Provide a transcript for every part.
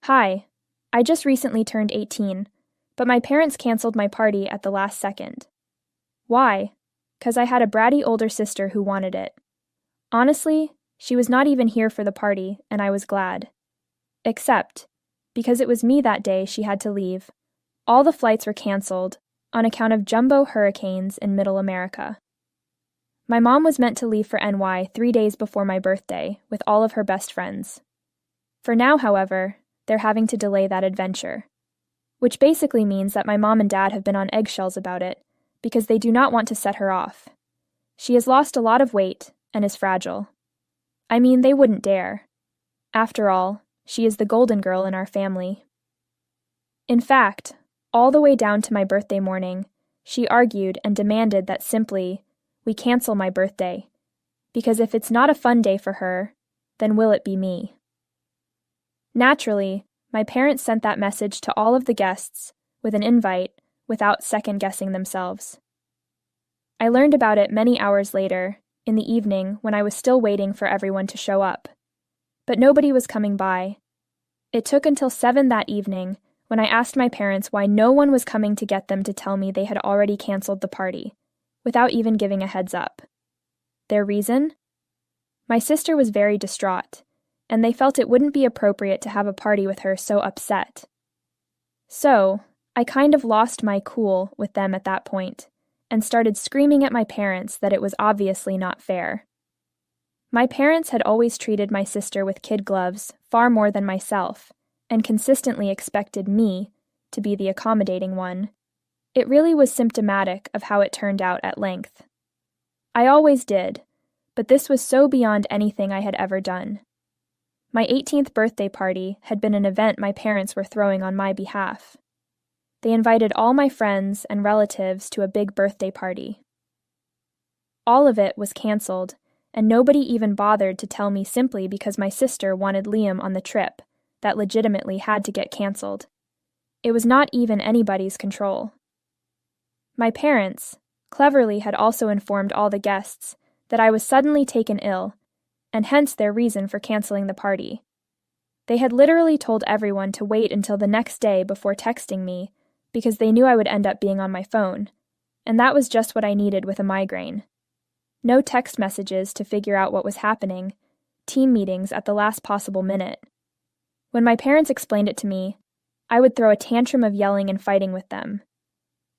Hi, I just recently turned 18, but my parents canceled my party at the last second. Why? 'Cause I had a bratty older sister who wanted it. Honestly, she was not even here for the party, and I was glad. Except, because it was me that day she had to leave. All the flights were canceled on account of jumbo hurricanes in Middle America. My mom was meant to leave for NY 3 days before my birthday with all of her best friends. For now, however, they're having to delay that adventure. Which basically means that my mom and dad have been on eggshells about it, because they do not want to set her off. She has lost a lot of weight and is fragile. I mean, they wouldn't dare. After all, she is the golden girl in our family. In fact, all the way down to my birthday morning, she argued and demanded that simply, we cancel my birthday, because if it's not a fun day for her, then will it be me? Naturally, my parents sent that message to all of the guests with an invite without second-guessing themselves. I learned about it many hours later, in the evening when I was still waiting for everyone to show up. But nobody was coming by. It took until 7 that evening when I asked my parents why no one was coming to get them to tell me they had already canceled the party, without even giving a heads up. Their reason? My sister was very distraught, and they felt it wouldn't be appropriate to have a party with her so upset. So, I kind of lost my cool with them at that point, and started screaming at my parents that it was obviously not fair. My parents had always treated my sister with kid gloves far more than myself, and consistently expected me to be the accommodating one. It really was symptomatic of how it turned out at length. I always did, but this was so beyond anything I had ever done. My 18th birthday party had been an event my parents were throwing on my behalf. They invited all my friends and relatives to a big birthday party. All of it was canceled, and nobody even bothered to tell me simply because my sister wanted Liam on the trip that legitimately had to get canceled. It was not even anybody's control. My parents, cleverly, had also informed all the guests that I was suddenly taken ill, and hence their reason for canceling the party. They had literally told everyone to wait until the next day before texting me, because they knew I would end up being on my phone, and that was just what I needed with a migraine. No text messages to figure out what was happening, team meetings at the last possible minute. When my parents explained it to me, I would throw a tantrum of yelling and fighting with them.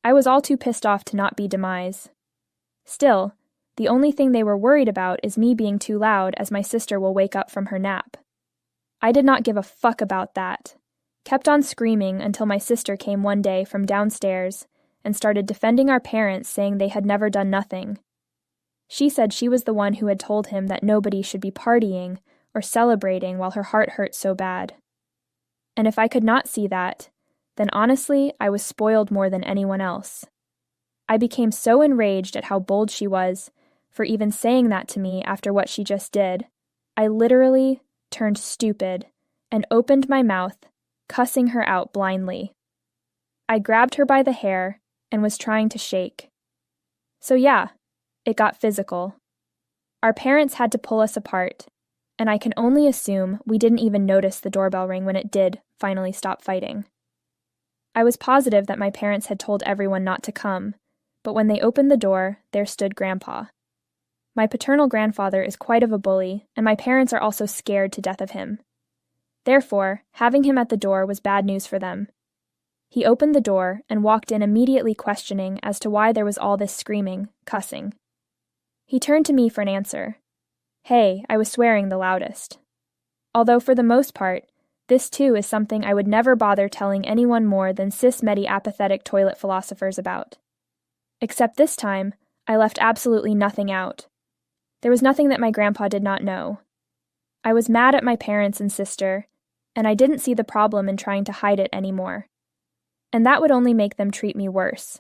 I was all too pissed off to not be demise. Still, the only thing they were worried about is me being too loud as my sister will wake up from her nap. I did not give a fuck about that. Kept on screaming until my sister came one day from downstairs and started defending our parents, saying they had never done nothing. She said she was the one who had told him that nobody should be partying or celebrating while her heart hurt so bad. And if I could not see that, then honestly I was spoiled more than anyone else. I became so enraged at how bold she was for even saying that to me after what she just did. I literally turned stupid and opened my mouth, cussing her out blindly. I grabbed her by the hair and was trying to shake. So yeah, it got physical. Our parents had to pull us apart, and I can only assume we didn't even notice the doorbell ring when it did finally stop fighting. I was positive that my parents had told everyone not to come, but when they opened the door, there stood Grandpa. My paternal grandfather is quite of a bully, and my parents are also scared to death of him. Therefore, having him at the door was bad news for them. He opened the door and walked in immediately questioning as to why there was all this screaming, cussing. He turned to me for an answer. Hey, I was swearing the loudest. Although for the most part, this too is something I would never bother telling anyone more than cis-medi apathetic toilet philosophers about. Except this time, I left absolutely nothing out. There was nothing that my grandpa did not know. I was mad at my parents and sister, and I didn't see the problem in trying to hide it anymore. And that would only make them treat me worse.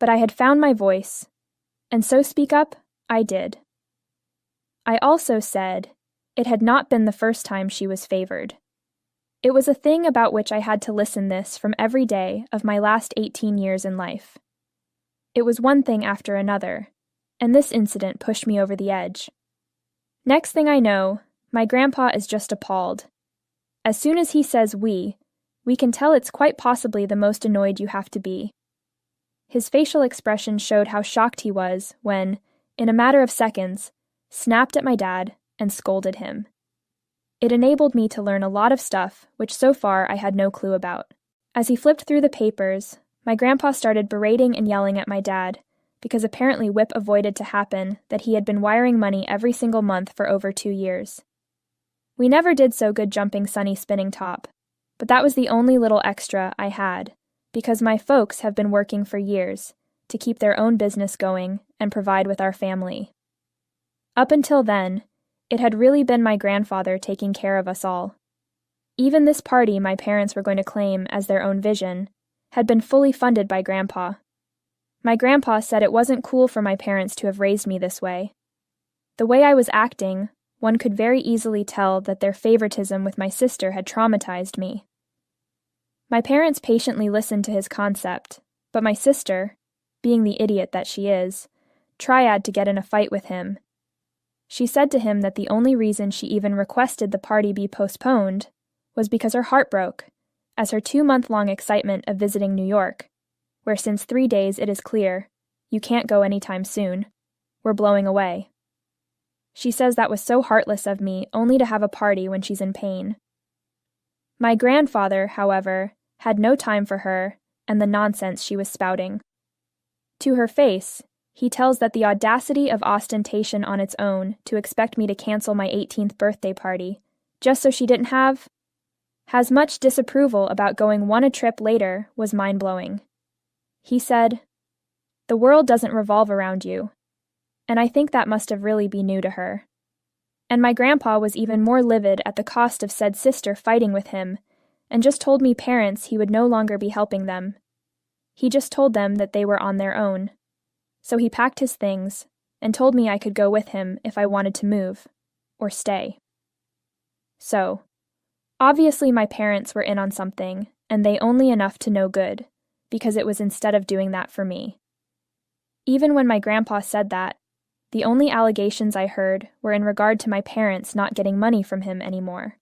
But I had found my voice, and so speak up, I did. I also said it had not been the first time she was favored. It was a thing about which I had to listen this from every day of my last 18 years in life. It was one thing after another, and this incident pushed me over the edge. Next thing I know, my grandpa is just appalled. As soon as he says we can tell it's quite possibly the most annoyed you have to be. His facial expression showed how shocked he was when, in a matter of seconds, snapped at my dad and scolded him. It enabled me to learn a lot of stuff which so far I had no clue about. As he flipped through the papers, my grandpa started berating and yelling at my dad, because apparently whip avoided to happen that he had been wiring money every single month for over 2 years. We never did so good jumping Sunny spinning top, but that was the only little extra I had, because my folks have been working for years to keep their own business going and provide with our family. Up until then, it had really been my grandfather taking care of us all. Even this party my parents were going to claim as their own vision had been fully funded by Grandpa. My grandpa said it wasn't cool for my parents to have raised me this way. The way I was acting, one could very easily tell that their favoritism with my sister had traumatized me. My parents patiently listened to his concept, but my sister, being the idiot that she is, tried to get in a fight with him. She said to him that the only reason she even requested the party be postponed was because her heart broke, as her 2-month-long excitement of visiting New York, where since 3 days it is clear, you can't go anytime soon, were blowing away. She says that was so heartless of me only to have a party when she's in pain. My grandfather, however, had no time for her and the nonsense she was spouting. To her face, he tells that the audacity of ostentation on its own to expect me to cancel my 18th birthday party, just so she didn't has much disapproval about going one a trip later was mind-blowing. He said, "The world doesn't revolve around you," and I think that must have really been new to her. And my grandpa was even more livid at the cost of said sister fighting with him, and just told me parents he would no longer be helping them. He just told them that they were on their own. So he packed his things, and told me I could go with him if I wanted to move, or stay. So, obviously my parents were in on something, and they only enough to no good, because it was instead of doing that for me. Even when my grandpa said that, the only allegations I heard were in regard to my parents not getting money from him anymore.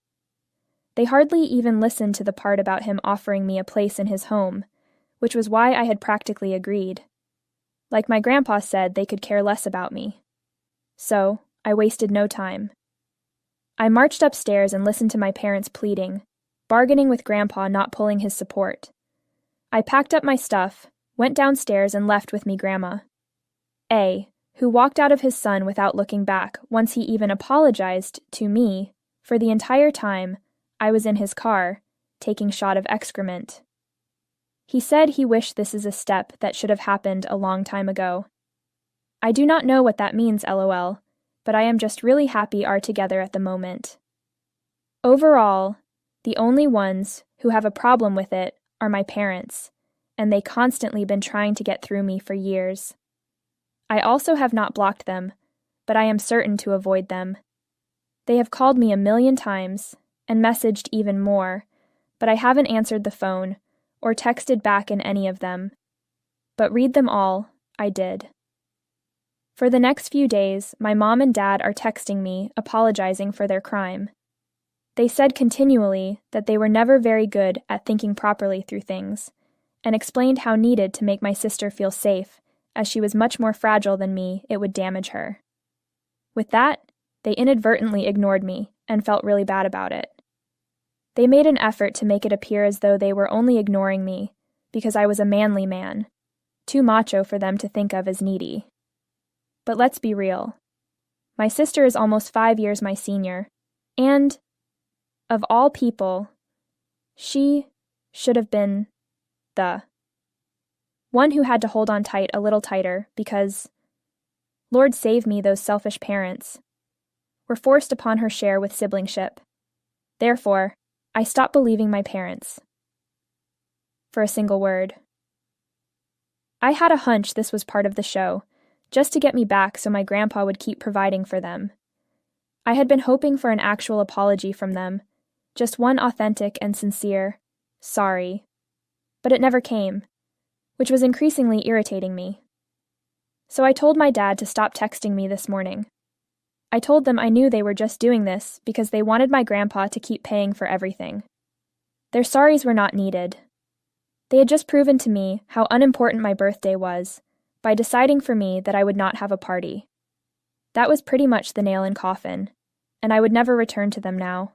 They hardly even listened to the part about him offering me a place in his home, which was why I had practically agreed. Like my grandpa said, they could care less about me. So, I wasted no time. I marched upstairs and listened to my parents pleading, bargaining with Grandpa not pulling his support. I packed up my stuff, went downstairs and left with me Grandma. A, who walked out of his son without looking back once he even apologized to me for the entire time I was in his car, taking shot of excrement. He said he wished this is a step that should have happened a long time ago. I do not know what that means, LOL, but I am just really happy are together at the moment. Overall, the only ones who have a problem with it are my parents, and they constantly been trying to get through me for years. I also have not blocked them, but I am certain to avoid them. They have called me 1,000,000 times, and messaged even more, but I haven't answered the phone, or texted back in any of them. But read them all, I did. For the next few days, my mom and dad are texting me, apologizing for their crime. They said continually that they were never very good at thinking properly through things, and explained how needed to make my sister feel safe, as she was much more fragile than me, it would damage her. With that, they inadvertently ignored me, and felt really bad about it. They made an effort to make it appear as though they were only ignoring me, because I was a manly man, too macho for them to think of as needy. But let's be real. My sister is almost 5 years my senior, and, of all people, she should have been the one who had to hold on tight a little tighter because, Lord save me, those selfish parents, were forced upon her share with siblingship. Therefore, I stopped believing my parents. For a single word. I had a hunch this was part of the show, just to get me back so my grandpa would keep providing for them. I had been hoping for an actual apology from them, just one authentic and sincere, sorry. But it never came, which was increasingly irritating me. So I told my dad to stop texting me this morning. I told them I knew they were just doing this because they wanted my grandpa to keep paying for everything. Their sorries were not needed. They had just proven to me how unimportant my birthday was by deciding for me that I would not have a party. That was pretty much the nail in coffin, and I would never return to them now.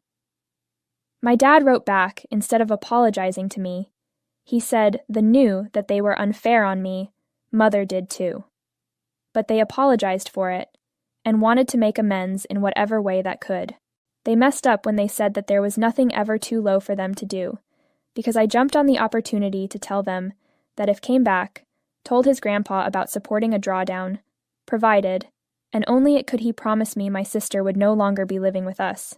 My dad wrote back instead of apologizing to me. He said they knew that they were unfair on me, Mother did too. But they apologized for it, and wanted to make amends in whatever way that could. They messed up when they said that there was nothing ever too low for them to do, because I jumped on the opportunity to tell them that if came back, told his grandpa about supporting a drawdown, provided, and only could he promise me my sister would no longer be living with us.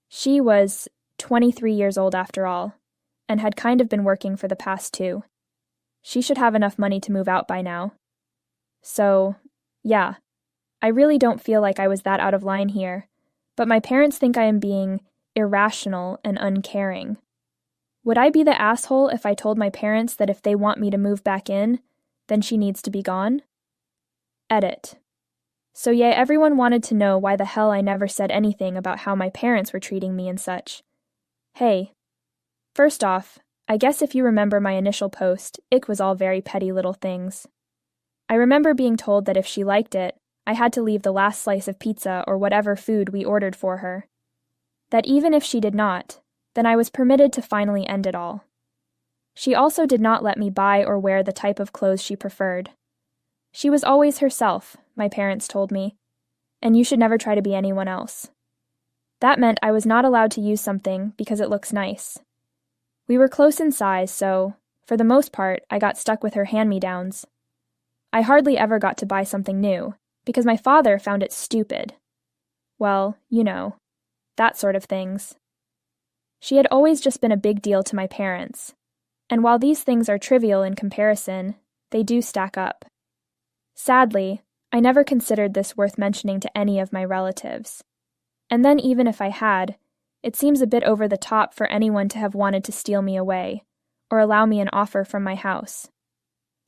She was 23 years old after all, and had kind of been working for the past 2. She should have enough money to move out by now. So, yeah, I really don't feel like I was that out of line here, but my parents think I am being irrational and uncaring. Would I be the asshole if I told my parents that if they want me to move back in, then she needs to be gone? Edit. So yeah, everyone wanted to know why the hell I never said anything about how my parents were treating me and such. Hey. First off, I guess if you remember my initial post, it was all very petty little things. I remember being told that if she liked it, I had to leave the last slice of pizza or whatever food we ordered for her. That even if she did not, then I was permitted to finally end it all. She also did not let me buy or wear the type of clothes she preferred. She was always herself, my parents told me, and you should never try to be anyone else. That meant I was not allowed to use something because it looks nice. We were close in size, so, for the most part, I got stuck with her hand-me-downs. I hardly ever got to buy something new, because my father found it stupid. Well, you know, that sort of things. She had always just been a big deal to my parents, and while these things are trivial in comparison, they do stack up. Sadly, I never considered this worth mentioning to any of my relatives. And then even if I had, it seems a bit over the top for anyone to have wanted to steal me away, or allow me an offer from my house.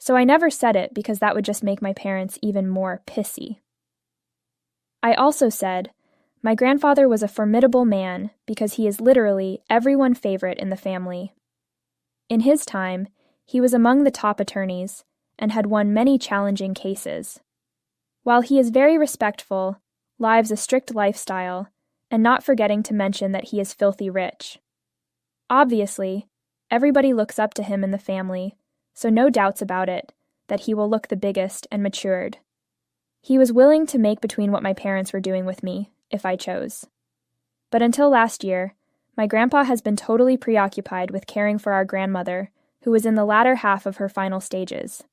So I never said it because that would just make my parents even more pissy. I also said, my grandfather was a formidable man because he is literally everyone's favorite in the family. In his time, he was among the top attorneys and had won many challenging cases. While he is very respectful, lives a strict lifestyle, and not forgetting to mention that he is filthy rich. Obviously, everybody looks up to him in the family, so no doubts about it, that he will look the biggest and matured. He was willing to make between what my parents were doing with me, if I chose. But until last year, my grandpa has been totally preoccupied with caring for our grandmother, who was in the latter half of her final stages.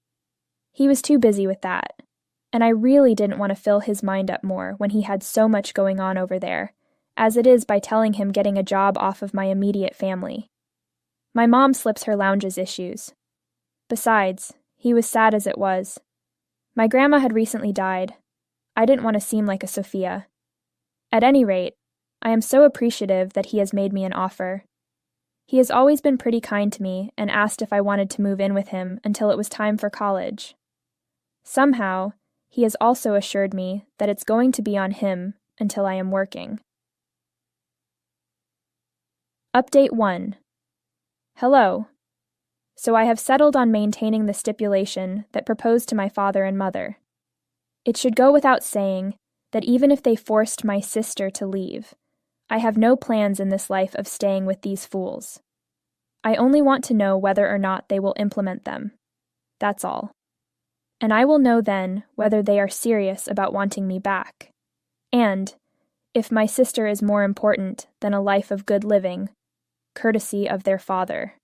He was too busy with that, and I really didn't want to fill his mind up more when he had so much going on over there, as it is by telling him getting a job off of my immediate family. My mom slips her lounge's issues. Besides, he was sad as it was. My grandma had recently died. I didn't want to seem like a Sophia. At any rate, I am so appreciative that he has made me an offer. He has always been pretty kind to me and asked if I wanted to move in with him until it was time for college. Somehow, he has also assured me that it's going to be on him until I am working. Update 1. Hello. So I have settled on maintaining the stipulation that proposed to my father and mother. It should go without saying that even if they forced my sister to leave, I have no plans in this life of staying with these fools. I only want to know whether or not they will implement them. That's all. And I will know then whether they are serious about wanting me back. And, if my sister is more important than a life of good living, courtesy of their father.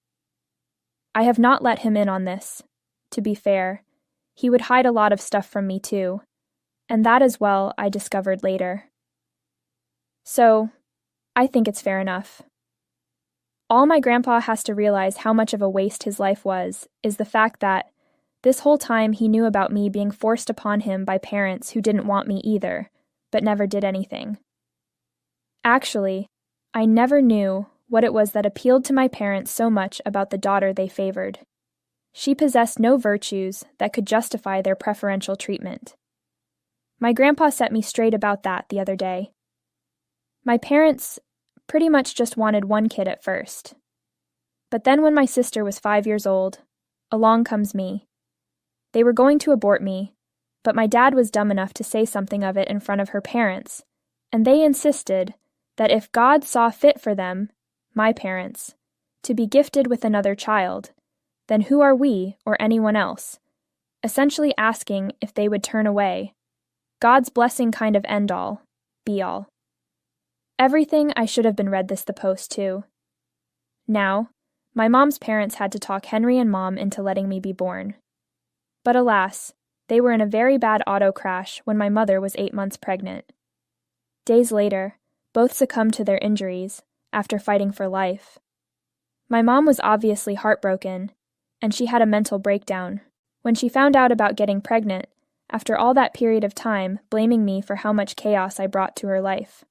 I have not let him in on this. To be fair, he would hide a lot of stuff from me too, and that as well I discovered later. So, I think it's fair enough. All my grandpa has to realize how much of a waste his life was is the fact that this whole time he knew about me being forced upon him by parents who didn't want me either, but never did anything. Actually, I never knew what it was that appealed to my parents so much about the daughter they favored. She possessed no virtues that could justify their preferential treatment. My grandpa set me straight about that the other day. My parents pretty much just wanted one kid at first. But then when my sister was 5 years old, along comes me. They were going to abort me, but my dad was dumb enough to say something of it in front of her parents, and they insisted that if God saw fit for them, my parents, to be gifted with another child, then who are we or anyone else? Essentially asking if they would turn away. God's blessing kind of end all, be all. Everything I should have been read this the post too. Now, my mom's parents had to talk Henry and Mom into letting me be born. But alas, they were in a very bad auto crash when my mother was 8 months pregnant. Days later, both succumbed to their injuries after fighting for life. My mom was obviously heartbroken, and she had a mental breakdown when she found out about getting pregnant after all that period of time blaming me for how much chaos I brought to her life.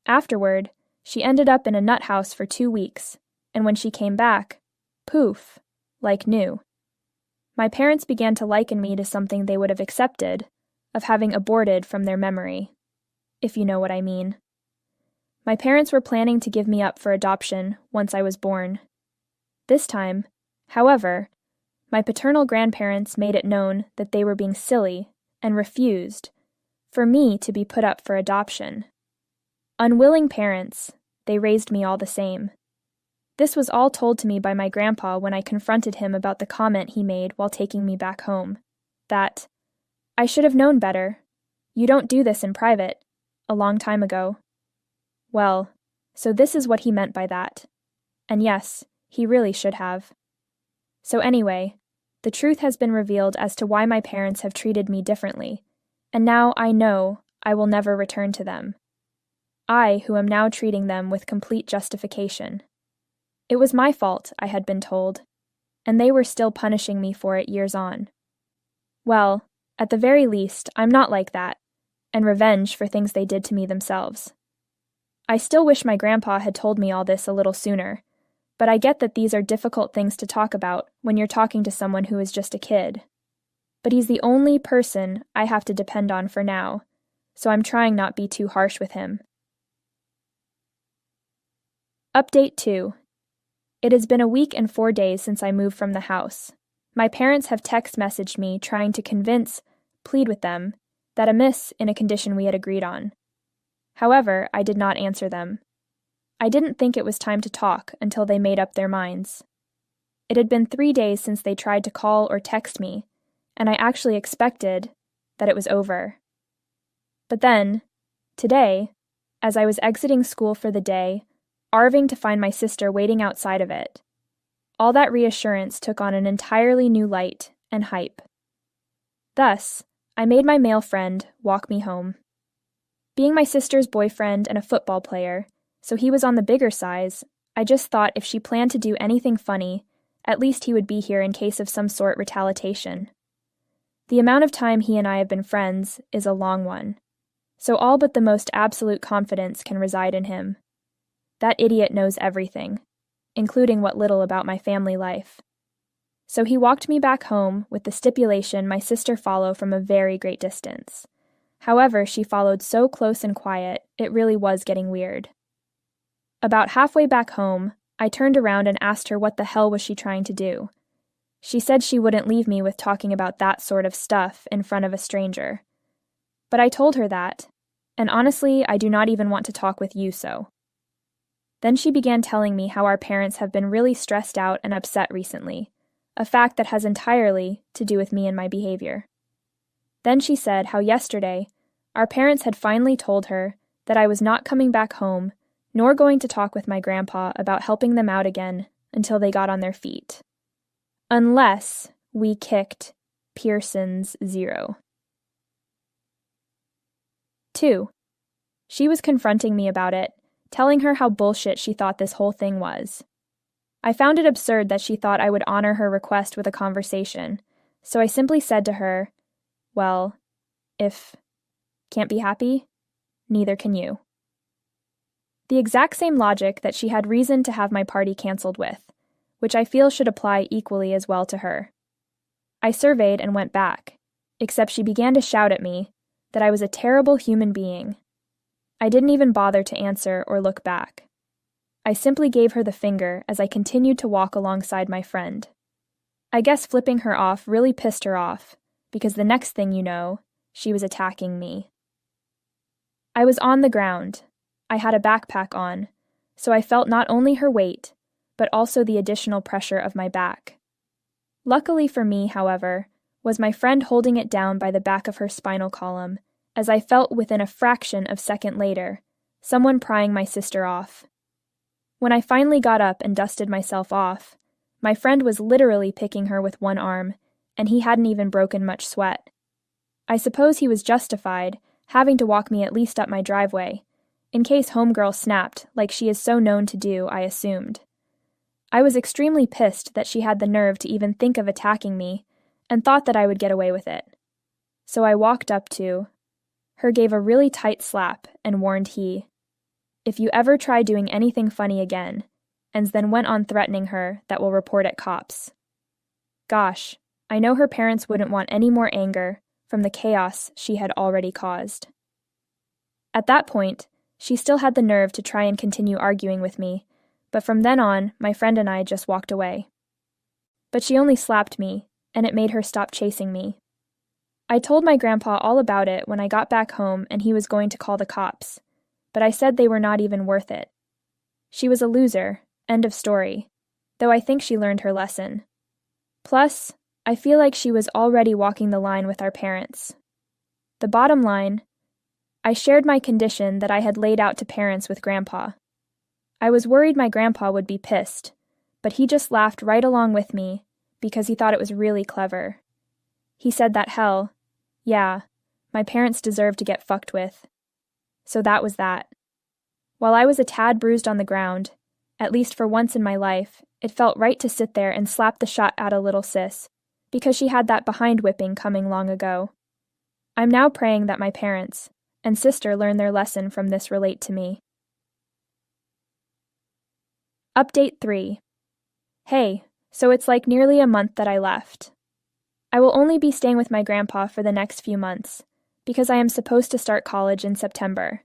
Afterward, she ended up in a nut house for 2 weeks, and when she came back, poof, like new. My parents began to liken me to something they would have accepted, of having aborted from their memory, if you know what I mean. My parents were planning to give me up for adoption once I was born. This time, however, my paternal grandparents made it known that they were being silly and refused for me to be put up for adoption. Unwilling parents, they raised me all the same. This was all told to me by my grandpa when I confronted him about the comment he made while taking me back home, that, I should have known better. You don't do this in private, a long time ago. Well, so this is what he meant by that. And yes, he really should have. So anyway, the truth has been revealed as to why my parents have treated me differently, and now I know I will never return to them. I who am now treating them with complete justification. It was my fault, I had been told, and they were still punishing me for it years on. Well, at the very least, I'm not like that, and revenge for things they did to me themselves. I still wish my grandpa had told me all this a little sooner, but I get that these are difficult things to talk about when you're talking to someone who is just a kid. But he's the only person I have to depend on for now, so I'm trying not be too harsh with him. Update 2. It has been a week and 4 days since I moved from the house. My parents have text messaged me trying to plead with them, that a miss in a condition we had agreed on. However, I did not answer them. I didn't think it was time to talk until they made up their minds. It had been 3 days since they tried to call or text me, and I actually expected that it was over. But then, today, as I was exiting school for the day, arving to find my sister waiting outside of it, all that reassurance took on an entirely new light and hype. Thus, I made my male friend walk me home. Being my sister's boyfriend and a football player, so he was on the bigger size, I just thought if she planned to do anything funny, at least he would be here in case of some sort retaliation. The amount of time he and I have been friends is a long one, so all but the most absolute confidence can reside in him. That idiot knows everything, including what little about my family life. So he walked me back home with the stipulation my sister follow from a very great distance. However, she followed so close and quiet, it really was getting weird. About halfway back home, I turned around and asked her what the hell was she trying to do. She said she wouldn't leave me with talking about that sort of stuff in front of a stranger. But I told her that, and honestly, I do not even want to talk with you so. Then she began telling me how our parents have been really stressed out and upset recently, a fact that has entirely to do with me and my behavior. Then she said how yesterday, our parents had finally told her that I was not coming back home, nor going to talk with my grandpa about helping them out again until they got on their feet. Unless we kicked Pearson's 0. 2. She was confronting me about it, telling her how bullshit she thought this whole thing was. I found it absurd that she thought I would honor her request with a conversation, so I simply said to her, well, if can't be happy, neither can you. The exact same logic that she had reason to have my party canceled with, which I feel should apply equally as well to her. I surveyed and went back, except she began to shout at me, that I was a terrible human being. I didn't even bother to answer or look back. I simply gave her the finger as I continued to walk alongside my friend. I guess flipping her off really pissed her off, because the next thing you know, she was attacking me. I was on the ground. I had a backpack on, so I felt not only her weight, but also the additional pressure of my back. Luckily for me, however, was my friend holding it down by the back of her spinal column, as I felt within a fraction of a second later, someone prying my sister off. When I finally got up and dusted myself off, my friend was literally picking her with one arm, and he hadn't even broken much sweat. I suppose he was justified, having to walk me at least up my driveway, in case homegirl snapped like she is so known to do, I assumed. I was extremely pissed that she had the nerve to even think of attacking me, and thought that I would get away with it. So I walked up to her, gave a really tight slap, and warned he, "If you ever try doing anything funny again," and then went on threatening her that will report at cops. Gosh, I know her parents wouldn't want any more anger from the chaos she had already caused. At that point, she still had the nerve to try and continue arguing with me, but from then on, my friend and I just walked away. But she only slapped me, and it made her stop chasing me. I told my grandpa all about it when I got back home and he was going to call the cops, but I said they were not even worth it. She was a loser, end of story, though I think she learned her lesson. Plus, I feel like she was already walking the line with our parents. The bottom line, I shared my condition that I had laid out to parents with Grandpa. I was worried my grandpa would be pissed, but he just laughed right along with me because he thought it was really clever. He said that hell, yeah, my parents deserved to get fucked with. So that was that. While I was a tad bruised on the ground, at least for once in my life, it felt right to sit there and slap the shot out of little sis, because she had that behind whipping coming long ago. I'm now praying that my parents and sister learn their lesson from this relate to me. Update 3. Hey, so it's like nearly a month that I left. I will only be staying with my grandpa for the next few months, because I am supposed to start college in September.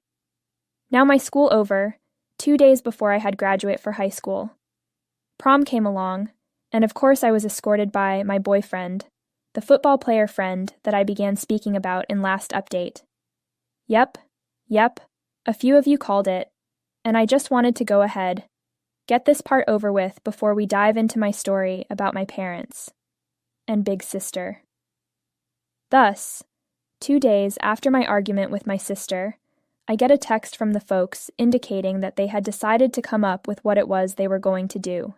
Now my school over, 2 days before I had graduate for high school. Prom came along, and of course I was escorted by my boyfriend, the football player friend that I began speaking about in last update. Yep, a few of you called it, and I just wanted to go ahead, get this part over with before we dive into my story about my parents and big sister. Thus, 2 days after my argument with my sister, I get a text from the folks indicating that they had decided to come up with what it was they were going to do.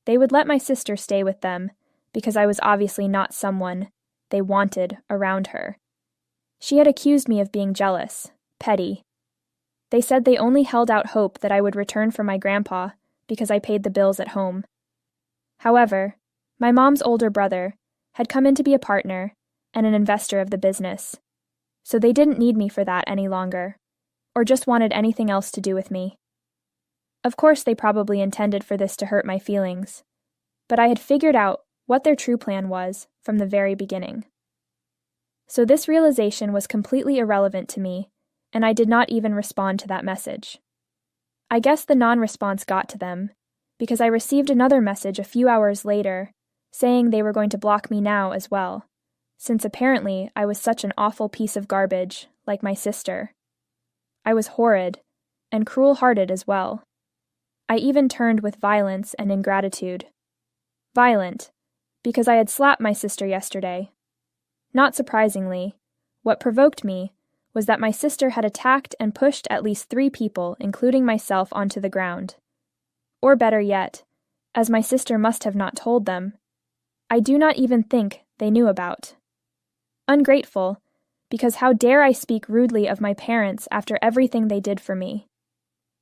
They would let my sister stay with them, because I was obviously not someone they wanted around her. She had accused me of being jealous, petty. They said they only held out hope that I would return for my grandpa because I paid the bills at home. However, my mom's older brother had come in to be a partner and an investor of the business, so they didn't need me for that any longer, or just wanted anything else to do with me. Of course, they probably intended for this to hurt my feelings, but I had figured out what their true plan was from the very beginning. So this realization was completely irrelevant to me, and I did not even respond to that message. I guess the non-response got to them, because I received another message a few hours later saying they were going to block me now as well, since apparently I was such an awful piece of garbage, like my sister. I was horrid, and cruel-hearted as well. I even turned with violence and ingratitude. Violent, because I had slapped my sister yesterday. Not surprisingly, what provoked me was that my sister had attacked and pushed at least 3 people, including myself, onto the ground. Or better yet, as my sister must have not told them, I do not even think they knew about. Ungrateful, because how dare I speak rudely of my parents after everything they did for me?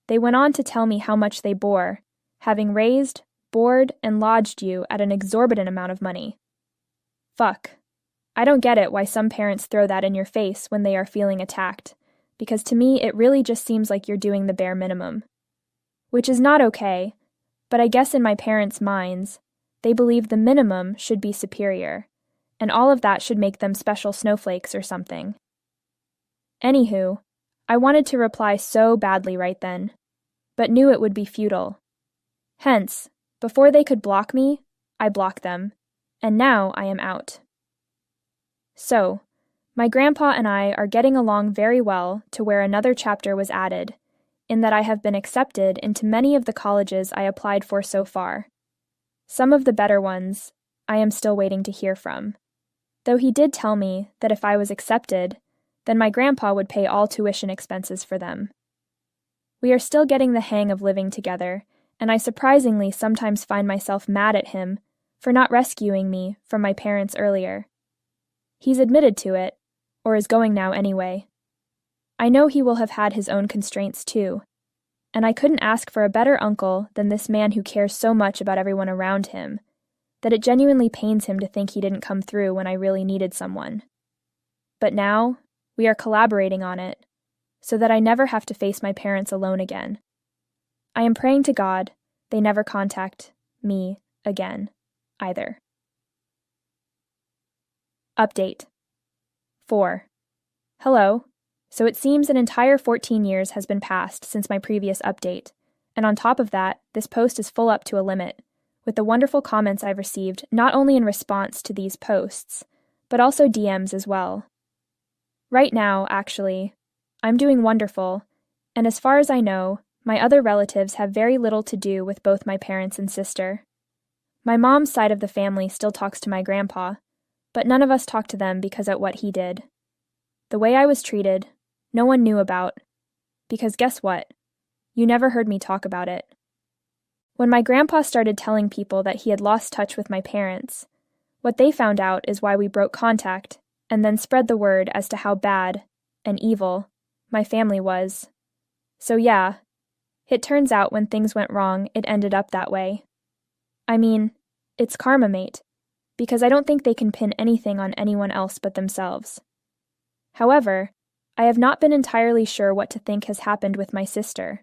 They went on to tell me how much they bore, having raised, board, and lodged you at an exorbitant amount of money. Fuck. I don't get it why some parents throw that in your face when they are feeling attacked, because to me it really just seems like you're doing the bare minimum. Which is not okay, but I guess in my parents' minds, they believe the minimum should be superior, and all of that should make them special snowflakes or something. Anywho, I wanted to reply so badly right then, but knew it would be futile. Hence, before they could block me, I blocked them, and now I am out. So, my grandpa and I are getting along very well to where another chapter was added, in that I have been accepted into many of the colleges I applied for so far. Some of the better ones I am still waiting to hear from, though he did tell me that if I was accepted, then my grandpa would pay all tuition expenses for them. We are still getting the hang of living together, and I surprisingly sometimes find myself mad at him for not rescuing me from my parents earlier. He's admitted to it, or is going now anyway. I know he will have had his own constraints too, and I couldn't ask for a better uncle than this man who cares so much about everyone around him, that it genuinely pains him to think he didn't come through when I really needed someone. But now, we are collaborating on it, so that I never have to face my parents alone again. I am praying to God they never contact me again, either. Update 4. Hello. So it seems an entire 14 years has been passed since my previous update, and on top of that, this post is full up to a limit, with the wonderful comments I've received not only in response to these posts, but also DMs as well. Right now, actually, I'm doing wonderful, and as far as I know, my other relatives have very little to do with both my parents and sister. My mom's side of the family still talks to my grandpa, but none of us talk to them because of what he did. The way I was treated, no one knew about, because guess what? You never heard me talk about it. When my grandpa started telling people that he had lost touch with my parents, what they found out is why we broke contact, and then spread the word as to how bad and evil my family was. So yeah, it turns out when things went wrong, it ended up that way. I mean, it's karma, mate, because I don't think they can pin anything on anyone else but themselves. However, I have not been entirely sure what to think has happened with my sister,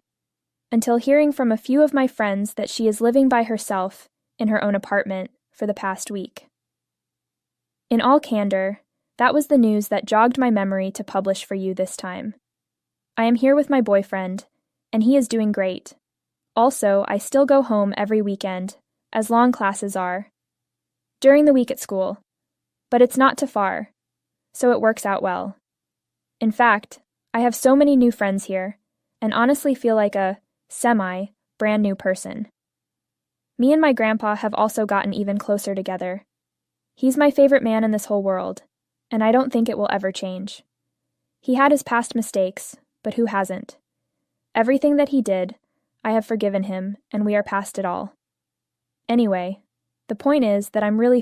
until hearing from a few of my friends that she is living by herself in her own apartment for the past week. In all candor, that was the news that jogged my memory to publish for you this time. I am here with my boyfriend, and he is doing great. Also, I still go home every weekend, as long classes are, during the week at school, but it's not too far, so it works out well. In fact, I have so many new friends here, and honestly feel like a brand new person. Me and my grandpa have also gotten even closer together. He's my favorite man in this whole world, and I don't think it will ever change. He had his past mistakes, but who hasn't? Everything that he did, I have forgiven him, and we are past it all. Anyway, the point is that I'm really